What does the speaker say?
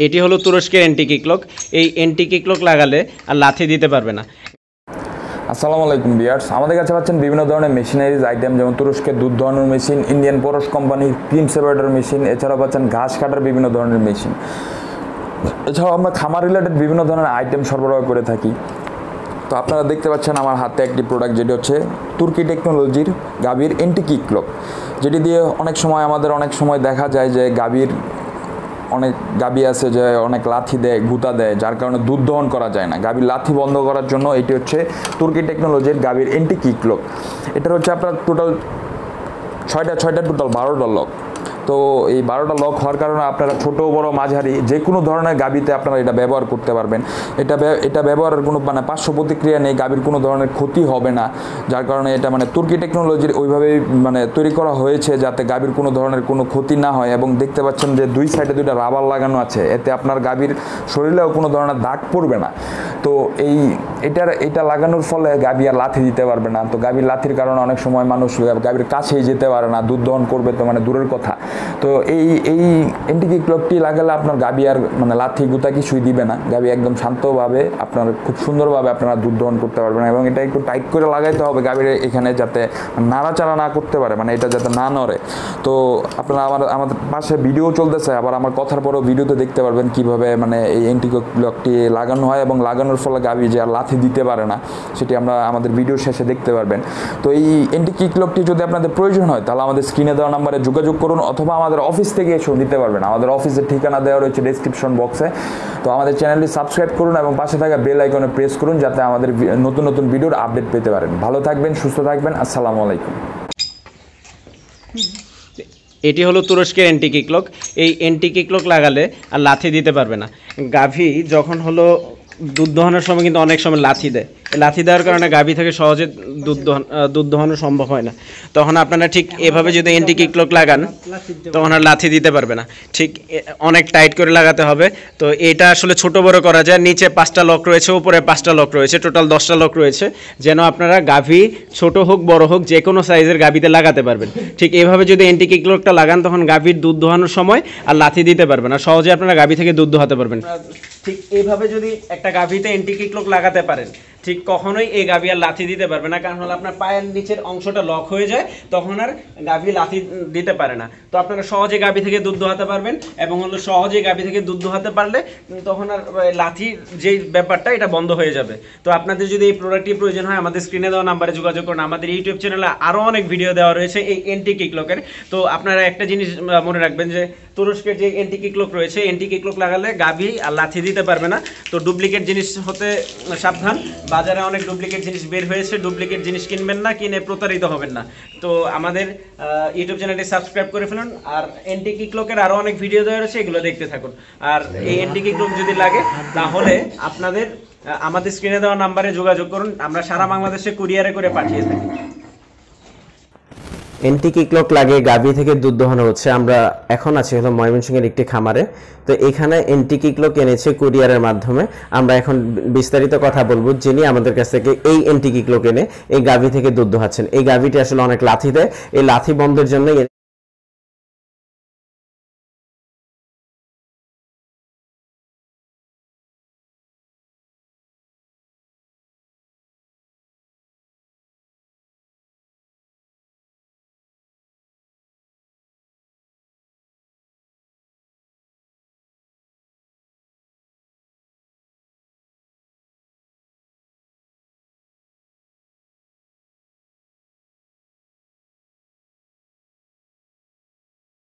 এটি হলো তুরস্কের এন্টি কিকলক। এই এন্টি কিকলক লাগালে আর লাথি দিতে পারবে না। আসসালামু আলাইকুম ভিউয়ার্স, আমাদের কাছে পাচ্ছেন বিভিন্ন ধরনের মেশিনারিজ আইটেম, যেমন তুরস্কের দুধ দোহানোর মেশিন, ইন্ডিয়ান পোরশ কোম্পানির ক্রিম সেপারেটর মেশিন, এছাড়াও পাচ্ছেন ঘাস কাটার বিভিন্ন ধরনের মেশিন। এছাড়াও আমরা খামার রিলেটেড বিভিন্ন ধরনের আইটেম সরবরাহ করে থাকি। তো আপনারা দেখতে পাচ্ছেন আমার হাতে একটি প্রোডাক্ট, যেটি হচ্ছে তুর্কি টেকনোলজির গাভীর এন্টি কিকলক, যেটি দিয়ে অনেক সময় দেখা যায় যে অনেক গাভী আছে যে অনেক লাথি দেয়, গুঁতা দেয়, যার কারণে দুধ দহন করা যায় না। গাভীর লাথি বন্ধ করার জন্য এটি হচ্ছে তুর্কি টেকনোলজির গাভীর এন্টি কিকলক। এটার হচ্ছে আপনার টোটাল ছয়টা টোটাল 12টা লক। তো এই 12টা লক হওয়ার কারণে আপনারা ছোটো বড় মাঝারি যে কোনো ধরনের গাভীতে আপনারা এটা ব্যবহার করতে পারবেন। এটা ব্যবহারের কোনো পার্শ্ব প্রতিক্রিয়া নেই, গাভীর কোনো ধরনের ক্ষতি হবে না। যার কারণে এটা তুর্কি টেকনোলজির ওইভাবেই তৈরি করা হয়েছে যাতে গাভীর কোনো ধরনের কোনো ক্ষতি না হয়। এবং দেখতে পাচ্ছেন যে দুই সাইডে দুইটা রাবার লাগানো আছে, এতে আপনার গাভীর শরীরেও কোনো ধরনের দাগ পড়বে না। তো এটা লাগানোর ফলে গাভী আর লাথি দিতে পারবে না। তো গাভীর লাথির কারণে অনেক সময় মানুষ গাভীর কাছেই যেতে পারে না, দুধ দহন করবে তো দূরের কথা। তো এই এন্টি কিকলকটি লাগালে আপনার গাভী আর লাথি গুতা কিছুই দিবে না। গাভী একদম শান্তভাবে আপনার খুব সুন্দরভাবে আপনারা দুধ দহন করতে পারবেন। এবং এটা একটু টাইট করে লাগাইতে হবে গাভীর এখানে, যাতে নাড়াচাড়া না করতে পারে, এটা যাতে না নড়ে। তো আপনারা আমাদের পাশে ভিডিও চলতেছে, আবার আমার কথার পরেও ভিডিওতে দেখতে পারবেন কীভাবে এই এন্টি কিকলকটি লাগানো হয় এবং লাগানোর ফলে গাভী যে আর লাথি দিতে পারে না সেটি আমরা আমাদের ভিডিও শেষে দেখতে পারবেন। তো এই এন্টি কিকলকটি যদি আপনাদের প্রয়োজন হয় তাহলে আমাদের স্ক্রিনে দেওয়া নাম্বারে যোগাযোগ করুন, অথবা আমাদের অফিস থেকে এসেও নিতে পারবেন। আমাদের অফিসের ঠিকানা দেওয়া রয়েছে ডেসক্রিপশন বক্সে। তো আমাদের চ্যানেলটি সাবস্ক্রাইব করুন এবং পাশে থাকা বেল আইকনে প্রেস করুন, যাতে আমাদের নতুন ভিডিওর আপডেট পেতে পারেন। ভালো থাকবেন, সুস্থ থাকবেন। আসসালামু আলাইকুম। এটি হলো তুরস্কের এন্টি কিকলক। এই এন্টি কিকলক লাগালে আর লাথি দিতে পারবে না। গাভী যখন দুধ দহনের সময় কিন্তু অনেক সময় লাথি দেয়। লাথি দেওয়ার কারণে গাভী থেকে সহজে দুধ দহন সম্ভব হয় না। তখন আপনারা ঠিক এভাবে যদি এন্টি কিকলক লাগান তখন আর লাথি দিতে পারবে না। ঠিক অনেক টাইট করে লাগাতে হবে। তো এটা আসলে ছোট বড় করা যায়। নিচে 5টা লক রয়েছে, উপরে 5টা লক রয়েছে, টোটাল 10টা লক রয়েছে, যেন আপনারা গাভী ছোট হোক বড় হোক যে কোনো সাইজের গাভীতে লাগাতে পারবেন। ঠিক এভাবে যদি এন্টি কিকলকটা লাগান তখন গাভীর দুধ দোহানোর সময় আর লাথি দিতে পারবে না, সহজে আপনারা গাভী থেকে দুধ দোহাতে পারবেন। ঠিক এইভাবে যদি একটা গাভীতে এন্টি কিকলক লাগাতে পারেন, ঠিক কখনোই এই গাভী আর লাথি দিতে পারবে না। কারণ আপনার পায়ের নিচের অংশটা লক হয়ে যায়, তখন আর গাভী লাথি দিতে পারে না। তো আপনারা সহজে গাভী থেকে দুধ দোহাতে পারবেন। এবং সহজে গাভী থেকে দুধ দোহাতে পারলে তখন আর লাথির যে ব্যাপারটা এটা বন্ধ হয়ে যাবে। তো আপনাদের যদি এই প্রোডাক্টটি প্রয়োজন হয় আমাদের স্ক্রিনে দেওয়া নাম্বারে যোগাযোগ করুন। আমাদের ইউটিউব চ্যানেলে আরও অনেক ভিডিও দেওয়া রয়েছে এই এন্টি কিকলকের। তো আপনারা একটা জিনিস মনে রাখবেন যে তুরস্কের যে এন্টি কিকলক রয়েছে, এন্টি কিকলক লাগালে গাভী আর লাথি দিতে পারবে না। তো ডুপ্লিকেট জিনিস হতে সাবধান। বাজারে অনেক ডুপ্লিকেট জিনিস বের হয়েছে, ডুপ্লিকেট জিনিস কিনবেন না, কিনে প্রতারিত হবেন না। তো আমাদের ইউটিউব চ্যানেলটি সাবস্ক্রাইব করে ফেলুন। আর এন্টি কিকলকের আরও অনেক ভিডিও দেওয়া রয়েছে, এগুলো দেখতে থাকুন। আর এই এন্টি কিকলক যদি লাগে তাহলে আপনাদের আমাদের স্ক্রিনে দেওয়া নাম্বারে যোগাযোগ করুন। আমরা সারা বাংলাদেশে কুরিয়ারে করে পাঠিয়ে থাকি। এন্টি কিকলক লাগিয়ে গাভী থেকে দুধ দোহানো হচ্ছে। আমরা এখন আছি ময়মনসিংহের একটি খামারে। তো এখানে এন্টি কিকলক এনেছে কুরিয়ারের মাধ্যমে। আমরা এখন বিস্তারিত কথা বলবো যিনি আমাদের কাছ থেকে এই এন্টি কিকলক এনে এই গাভী থেকে দুধ দোহাচ্ছেন। এই গাভীটি আসলে অনেক লাথি দেয়, এই লাথি বন্ধের জন্য